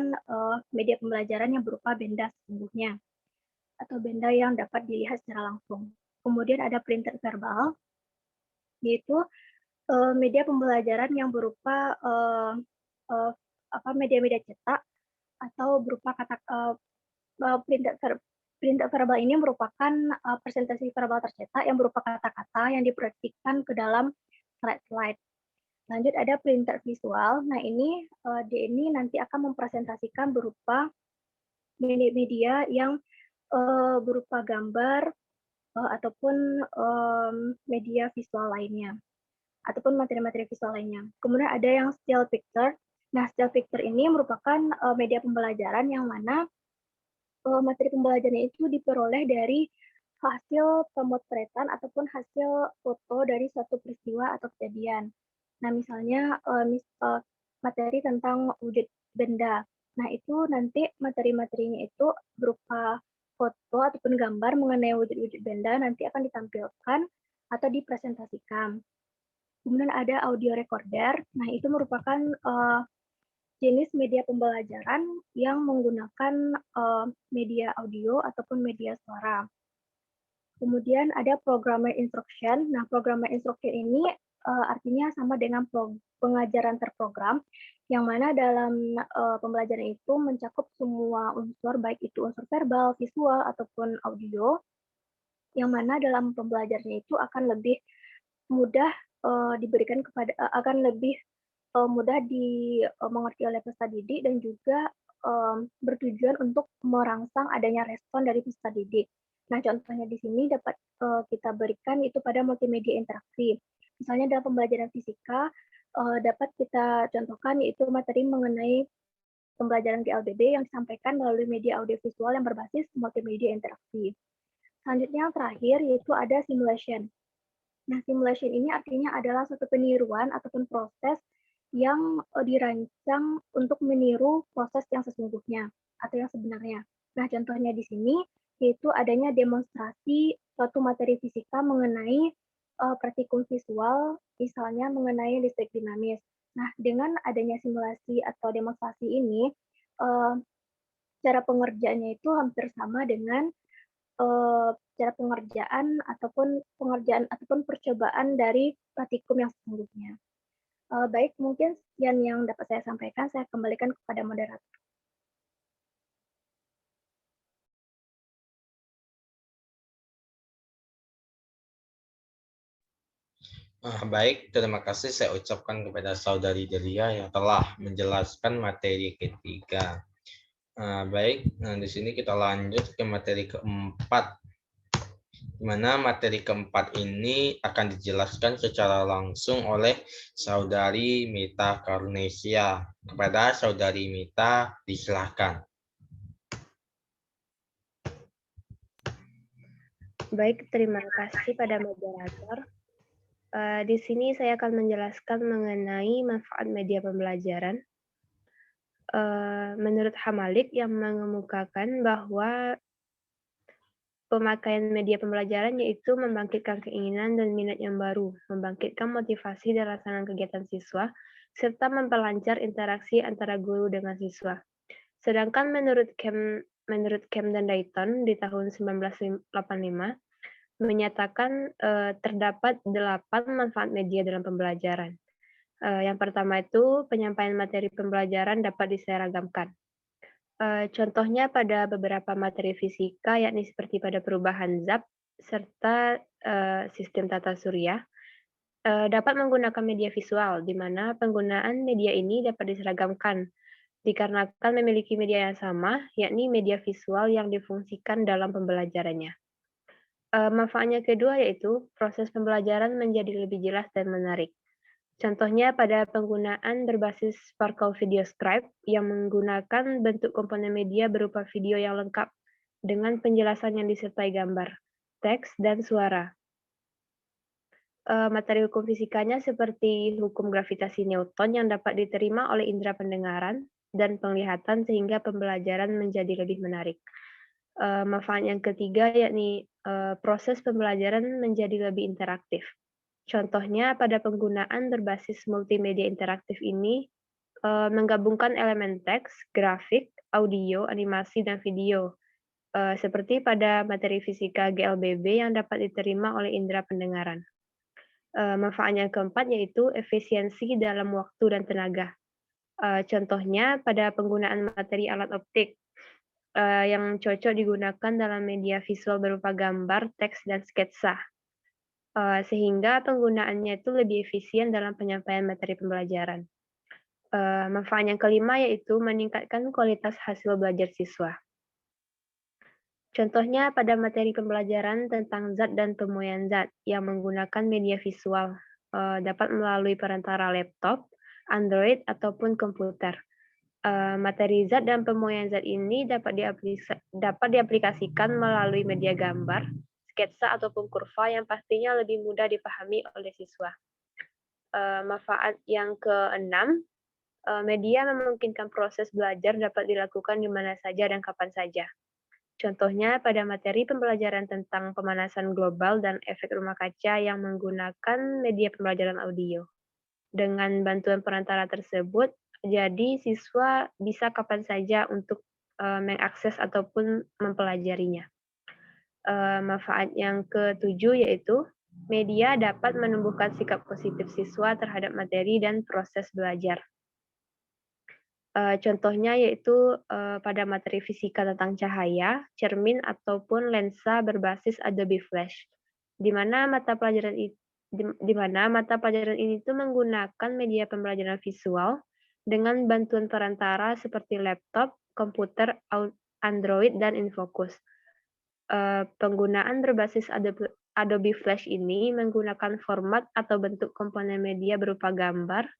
media pembelajaran yang berupa benda sesungguhnya, atau benda yang dapat dilihat secara langsung. Kemudian ada printed verbal, yaitu media pembelajaran yang berupa media-media cetak atau berupa kata printed verbal ini merupakan presentasi verbal tercetak yang berupa kata-kata yang diproyeksikan ke dalam slide-slide. Lanjut ada printed visual. Nah ini dia ini nanti akan mempresentasikan berupa media yang berupa gambar ataupun media visual lainnya, ataupun materi-materi visual lainnya. Kemudian ada yang still picture. Nah, still picture ini merupakan media pembelajaran yang mana materi pembelajaran itu diperoleh dari hasil pemotretan ataupun hasil foto dari suatu peristiwa atau kejadian. Nah, misalnya materi tentang wujud benda. Nah, itu nanti materi-materinya itu berupa foto ataupun gambar mengenai wujud-wujud benda nanti akan ditampilkan atau dipresentasikan. Kemudian ada audio recorder. Nah, itu merupakan jenis media pembelajaran yang menggunakan media audio ataupun media suara. Kemudian ada programmer instruction. Nah, programmer instruction ini artinya sama dengan pengajaran terprogram, yang mana dalam pembelajaran itu mencakup semua unsur, baik itu unsur verbal, visual, ataupun audio, yang mana dalam pembelajaran itu akan lebih mudah diberikan kepada, akan lebih mudah dimengerti oleh peserta didik dan juga bertujuan untuk merangsang adanya respon dari peserta didik. Nah, contohnya di sini dapat kita berikan itu pada multimedia interaksi. Misalnya dalam pembelajaran fisika dapat kita contohkan yaitu materi mengenai pembelajaran GLBB yang disampaikan melalui media audiovisual yang berbasis multimedia interaksi. Selanjutnya yang terakhir yaitu ada simulation. Nah, simulation ini artinya adalah suatu peniruan ataupun proses yang dirancang untuk meniru proses yang sesungguhnya atau yang sebenarnya. Nah, contohnya di sini yaitu adanya demonstrasi suatu materi fisika mengenai praktikum visual, misalnya mengenai listrik dinamis. Nah, dengan adanya simulasi atau demonstrasi ini, cara pengerjaannya itu hampir sama dengan cara pengerjaan ataupun percobaan dari praktikum yang sesungguhnya. Baik, mungkin sekian yang dapat saya sampaikan. Saya kembalikan kepada moderator. Baik, terima kasih saya ucapkan kepada Saudari Delia yang telah menjelaskan materi ketiga. Baik, di sini kita lanjut ke materi keempat, di mana materi keempat ini akan dijelaskan secara langsung oleh Saudari Mita Karnesia. Kepada Saudari Mita, disilahkan. Baik, terima kasih pada moderator. Di sini saya akan menjelaskan mengenai manfaat media pembelajaran. Menurut Hamalik yang mengemukakan bahwa pemakaian media pembelajaran yaitu membangkitkan keinginan dan minat yang baru, membangkitkan motivasi dan rangsangan kegiatan siswa, serta memperlancar interaksi antara guru dengan siswa. Sedangkan menurut Camp dan Dayton di tahun 1985, menyatakan terdapat 8 manfaat media dalam pembelajaran. Yang pertama itu penyampaian materi pembelajaran dapat diseragamkan. Contohnya pada beberapa materi fisika, yakni seperti pada perubahan zat serta sistem tata surya, dapat menggunakan media visual, di mana penggunaan media ini dapat diseragamkan dikarenakan memiliki media yang sama, yakni media visual yang difungsikan dalam pembelajarannya. Manfaatnya kedua yaitu proses pembelajaran menjadi lebih jelas dan menarik. Contohnya pada penggunaan berbasis Sparkle Video Scribe yang menggunakan bentuk komponen media berupa video yang lengkap dengan penjelasan yang disertai gambar, teks, dan suara. Materi hukum fisikanya seperti hukum gravitasi Newton yang dapat diterima oleh indera pendengaran dan penglihatan sehingga pembelajaran menjadi lebih menarik. Manfaat yang ketiga yakni proses pembelajaran menjadi lebih interaktif. Contohnya pada penggunaan berbasis multimedia interaktif ini menggabungkan elemen teks, grafik, audio, animasi, dan video. Seperti pada materi fisika GLBB yang dapat diterima oleh indera pendengaran. Manfaat yang keempat yaitu efisiensi dalam waktu dan tenaga. Contohnya pada penggunaan materi alat optik yang cocok digunakan dalam media visual berupa gambar, teks, dan sketsa. Sehingga penggunaannya itu lebih efisien dalam penyampaian materi pembelajaran. Manfaat yang kelima yaitu meningkatkan kualitas hasil belajar siswa. Contohnya pada materi pembelajaran tentang zat dan pemuaian zat yang menggunakan media visual dapat melalui perantara laptop, Android, ataupun komputer. Materi zat dan pemuaian zat ini dapat diaplikasikan melalui media gambar, sketsa, ataupun kurva yang pastinya lebih mudah dipahami oleh siswa. Manfaat yang keenam, media memungkinkan proses belajar dapat dilakukan di mana saja dan kapan saja. Contohnya pada materi pembelajaran tentang pemanasan global dan efek rumah kaca yang menggunakan media pembelajaran audio. Dengan bantuan perantara tersebut, jadi siswa bisa kapan saja untuk mengakses ataupun mempelajarinya. Manfaat yang ketujuh yaitu media dapat menumbuhkan sikap positif siswa terhadap materi dan proses belajar. Contohnya yaitu pada materi fisika tentang cahaya, cermin, ataupun lensa berbasis Adobe Flash, di mana mata pelajaran ini tuh menggunakan media pembelajaran visual dengan bantuan perantara seperti laptop, komputer, Android, dan infocus. Penggunaan berbasis Adobe Flash ini menggunakan format atau bentuk komponen media berupa gambar,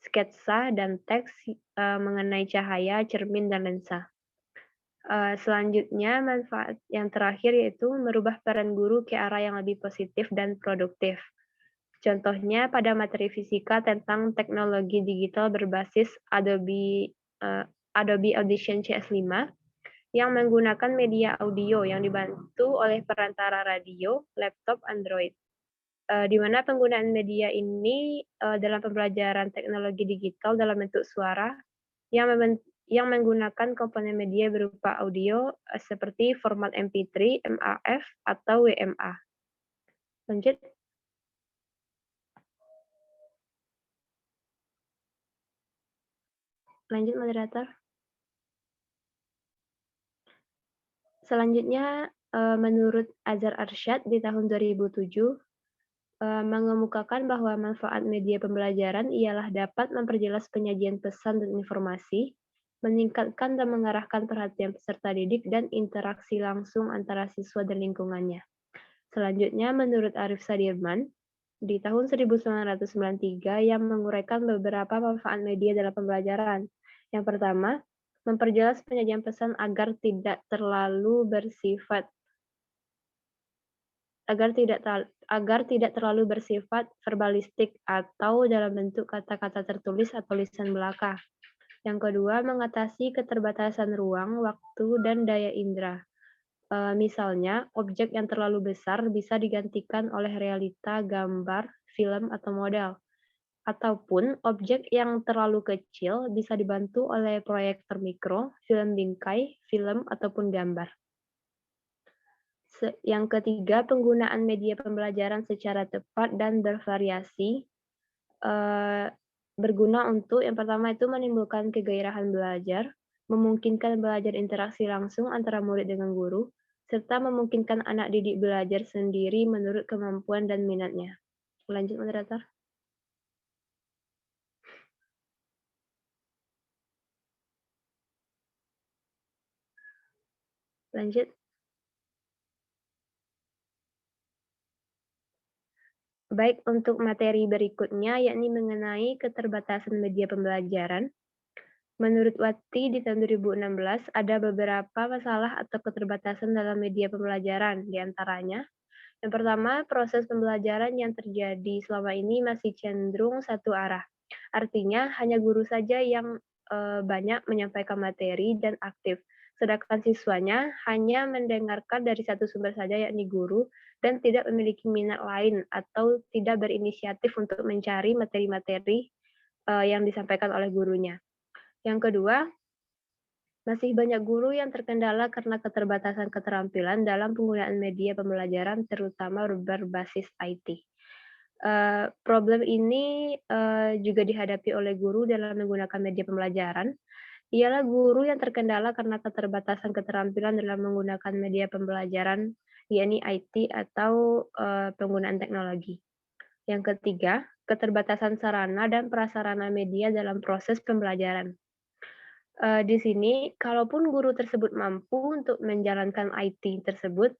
sketsa, dan teks mengenai cahaya, cermin, dan lensa. Selanjutnya, manfaat yang terakhir yaitu merubah peran guru ke arah yang lebih positif dan produktif. Contohnya pada materi fisika tentang teknologi digital berbasis Adobe Audition CS5 yang menggunakan media audio yang dibantu oleh perantara radio, laptop, Android. Di mana penggunaan media ini dalam pembelajaran teknologi digital dalam bentuk suara yang menggunakan komponen media berupa audio seperti format MP3, MAF, atau WMA. Lanjut. Lanjut, moderator. Selanjutnya, menurut Azhar Arsyad di tahun 2007, mengemukakan bahwa manfaat media pembelajaran ialah dapat memperjelas penyajian pesan dan informasi, meningkatkan dan mengarahkan perhatian peserta didik, dan interaksi langsung antara siswa dan lingkungannya. Selanjutnya, menurut Arif Sadirman, di tahun 1993 yang menguraikan beberapa manfaat media dalam pembelajaran. Yang pertama, memperjelas penyajian pesan agar tidak terlalu bersifat verbalistik atau dalam bentuk kata-kata tertulis atau lisan belaka. Yang kedua, mengatasi keterbatasan ruang, waktu, dan daya indera. Misalnya, objek yang terlalu besar bisa digantikan oleh realita, gambar, film, atau model. Ataupun objek yang terlalu kecil bisa dibantu oleh proyektor mikro, film bingkai, film, ataupun gambar. Yang ketiga, penggunaan media pembelajaran secara tepat dan bervariasi berguna untuk yang pertama itu menimbulkan kegairahan belajar, memungkinkan belajar interaksi langsung antara murid dengan guru, serta memungkinkan anak didik belajar sendiri menurut kemampuan dan minatnya. Lanjut, moderator. Lanjut. Baik, untuk materi berikutnya yakni mengenai keterbatasan media pembelajaran. Menurut Wati di tahun 2016 ada beberapa masalah atau keterbatasan dalam media pembelajaran. Di antaranya, yang pertama, proses pembelajaran yang terjadi selama ini masih cenderung satu arah. Artinya, hanya guru saja yang banyak menyampaikan materi dan aktif, sedangkan siswanya hanya mendengarkan dari satu sumber saja, yakni guru, dan tidak memiliki minat lain atau tidak berinisiatif untuk mencari materi-materi yang disampaikan oleh gurunya. Yang kedua, masih banyak guru yang terkendala karena keterbatasan keterampilan dalam penggunaan media pembelajaran, terutama berbasis IT. Problem ini juga dihadapi oleh guru dalam menggunakan media pembelajaran. Ialah guru yang terkendala karena keterbatasan keterampilan dalam menggunakan media pembelajaran, yakni IT atau penggunaan teknologi. Yang ketiga, keterbatasan sarana dan prasarana media dalam proses pembelajaran. Di sini, kalaupun guru tersebut mampu untuk menjalankan IT tersebut,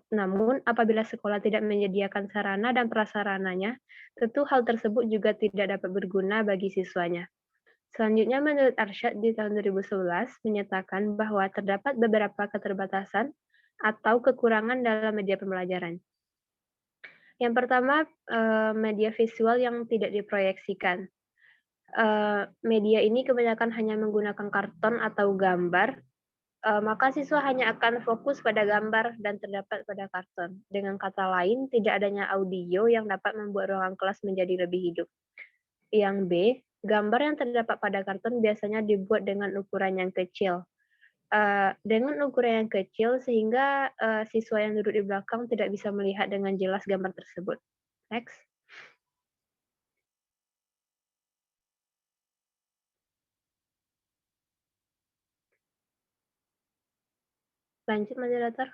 namun apabila sekolah tidak menyediakan sarana dan prasarananya, tentu hal tersebut juga tidak dapat berguna bagi siswanya. Selanjutnya, menurut Arsyad di tahun 2011 menyatakan bahwa terdapat beberapa keterbatasan atau kekurangan dalam media pembelajaran. Yang pertama, media visual yang tidak diproyeksikan. Media ini kebanyakan hanya menggunakan karton atau gambar, maka siswa hanya akan fokus pada gambar dan terdapat pada karton. Dengan kata lain, tidak adanya audio yang dapat membuat ruangan kelas menjadi lebih hidup. Yang B, gambar yang terdapat pada karton biasanya dibuat dengan ukuran yang kecil. Dengan ukuran yang kecil sehingga siswa yang duduk di belakang tidak bisa melihat dengan jelas gambar tersebut. Next. Lanjut, moderator.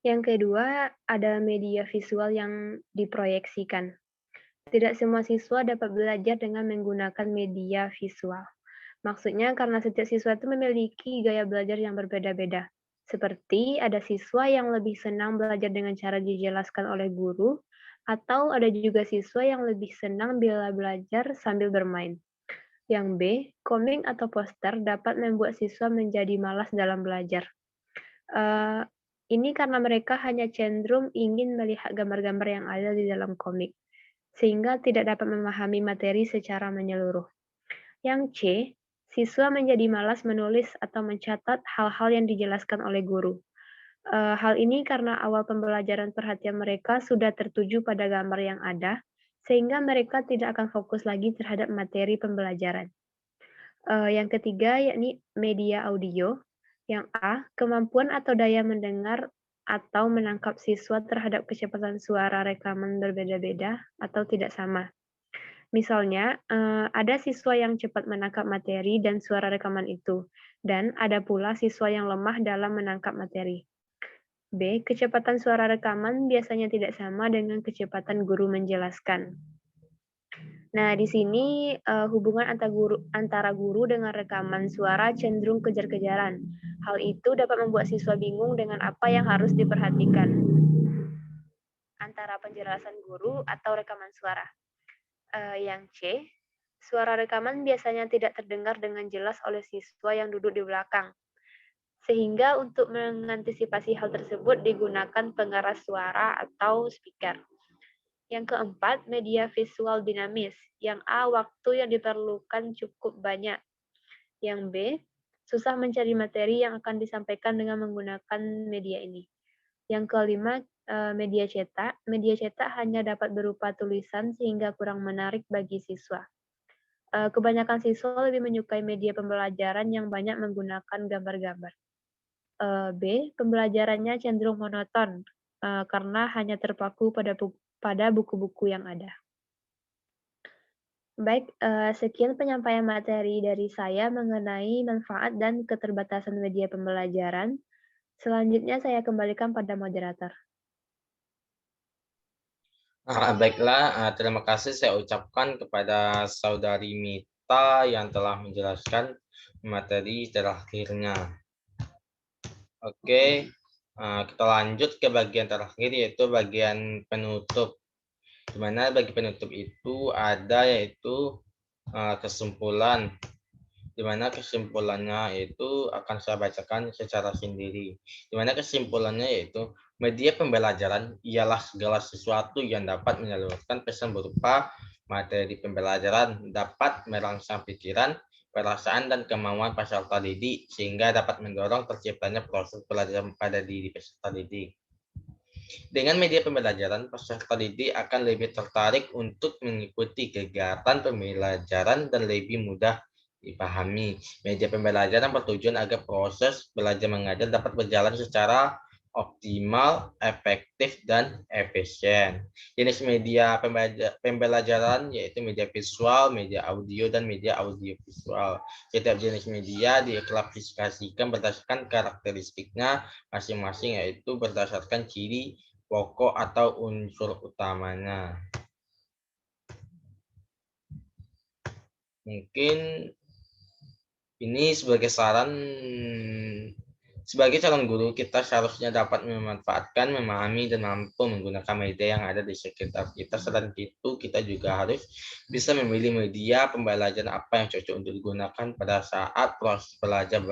Yang kedua, ada media visual yang diproyeksikan. Tidak semua siswa dapat belajar dengan menggunakan media visual. Maksudnya karena setiap siswa itu memiliki gaya belajar yang berbeda-beda. Seperti ada siswa yang lebih senang belajar dengan cara dijelaskan oleh guru, atau ada juga siswa yang lebih senang bila belajar sambil bermain. Yang B, komik atau poster dapat membuat siswa menjadi malas dalam belajar. Ini karena mereka hanya cenderung ingin melihat gambar-gambar yang ada di dalam komik, sehingga tidak dapat memahami materi secara menyeluruh. Yang C, siswa menjadi malas menulis atau mencatat hal-hal yang dijelaskan oleh guru. Hal ini karena awal pembelajaran perhatian mereka sudah tertuju pada gambar yang ada, sehingga mereka tidak akan fokus lagi terhadap materi pembelajaran. Yang ketiga, yakni media audio. Yang A, kemampuan atau daya mendengar atau menangkap siswa terhadap kecepatan suara rekaman berbeda-beda atau tidak sama. Misalnya, ada siswa yang cepat menangkap materi dan suara rekaman itu, dan ada pula siswa yang lemah dalam menangkap materi. B, kecepatan suara rekaman biasanya tidak sama dengan kecepatan guru menjelaskan. Nah, di sini hubungan antara guru dengan rekaman suara cenderung kejar-kejaran. Hal itu dapat membuat siswa bingung dengan apa yang harus diperhatikan antara penjelasan guru atau rekaman suara. Yang C, suara rekaman biasanya tidak terdengar dengan jelas oleh siswa yang duduk di belakang. Sehingga untuk mengantisipasi hal tersebut digunakan pengeras suara atau speaker. Yang keempat, media visual dinamis. Yang A, waktu yang diperlukan cukup banyak. Yang B, susah mencari materi yang akan disampaikan dengan menggunakan media ini. Yang kelima, media cetak. Media cetak hanya dapat berupa tulisan sehingga kurang menarik bagi siswa. Kebanyakan siswa lebih menyukai media pembelajaran yang banyak menggunakan gambar-gambar. B, pembelajarannya cenderung monoton karena hanya terpaku pada buku-buku yang ada. Baik, sekian penyampaian materi dari saya mengenai manfaat dan keterbatasan media pembelajaran. Selanjutnya saya kembalikan pada moderator. Baiklah, terima kasih saya ucapkan kepada saudari Mita yang telah menjelaskan materi terakhirnya. Oke, kita lanjut ke bagian terakhir yaitu bagian penutup. Di mana bagi penutup itu ada yaitu kesimpulan, di mana kesimpulannya itu akan saya bacakan secara sendiri. Di mana kesimpulannya yaitu media pembelajaran ialah segala sesuatu yang dapat menyalurkan pesan berupa materi pembelajaran, dapat merangsang pikiran, perasaan, dan kemauan peserta didik, sehingga dapat mendorong terciptanya proses pelajaran pada diri peserta didik. Dengan media pembelajaran, peserta didik akan lebih tertarik untuk mengikuti kegiatan pembelajaran dan lebih mudah dipahami. Media pembelajaran bertujuan agar proses belajar mengajar dapat berjalan secara optimal, efektif, dan efisien. Jenis media pembelajaran yaitu media visual, media audio, dan media audiovisual. Setiap jenis media diklasifikasikan berdasarkan karakteristiknya masing-masing, yaitu berdasarkan ciri pokok atau unsur utamanya. Mungkin ini sebagai saran, sebagai calon guru kita seharusnya dapat memanfaatkan, memahami, dan mampu menggunakan media yang ada di sekitar kita. Selain itu, kita juga harus bisa memilih media pembelajaran apa yang cocok untuk digunakan pada saat proses belajar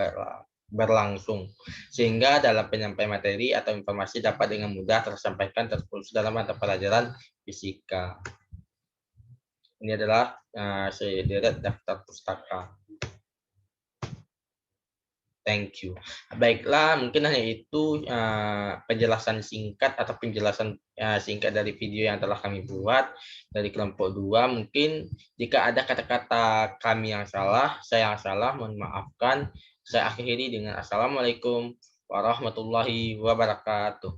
berlangsung, sehingga dalam penyampaian materi atau informasi dapat dengan mudah tersampaikan terkhusus dalam mata pelajaran fisika. Ini adalah sederet daftar pustaka. Thank you. Baiklah, mungkin hanya itu penjelasan singkat atau penjelasan singkat dari video yang telah kami buat dari kelompok 2. Mungkin jika ada kata-kata kami yang salah, saya yang salah, mohon maafkan. Saya akhiri dengan Assalamualaikum warahmatullahi wabarakatuh.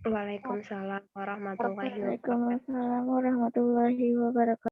Waalaikumsalam warahmatullahi wabarakatuh. Waalaikumsalam warahmatullahi wabarakatuh.